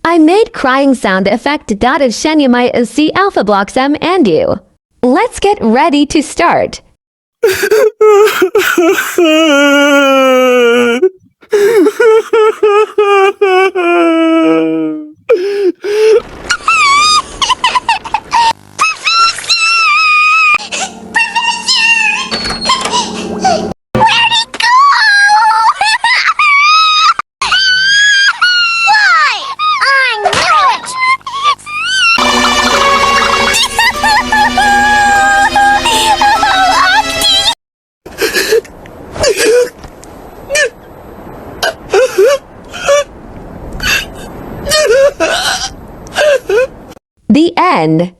I made crying sound effect dotted Shenyamite C alpha blocks M and U. Let's get ready to start. The end.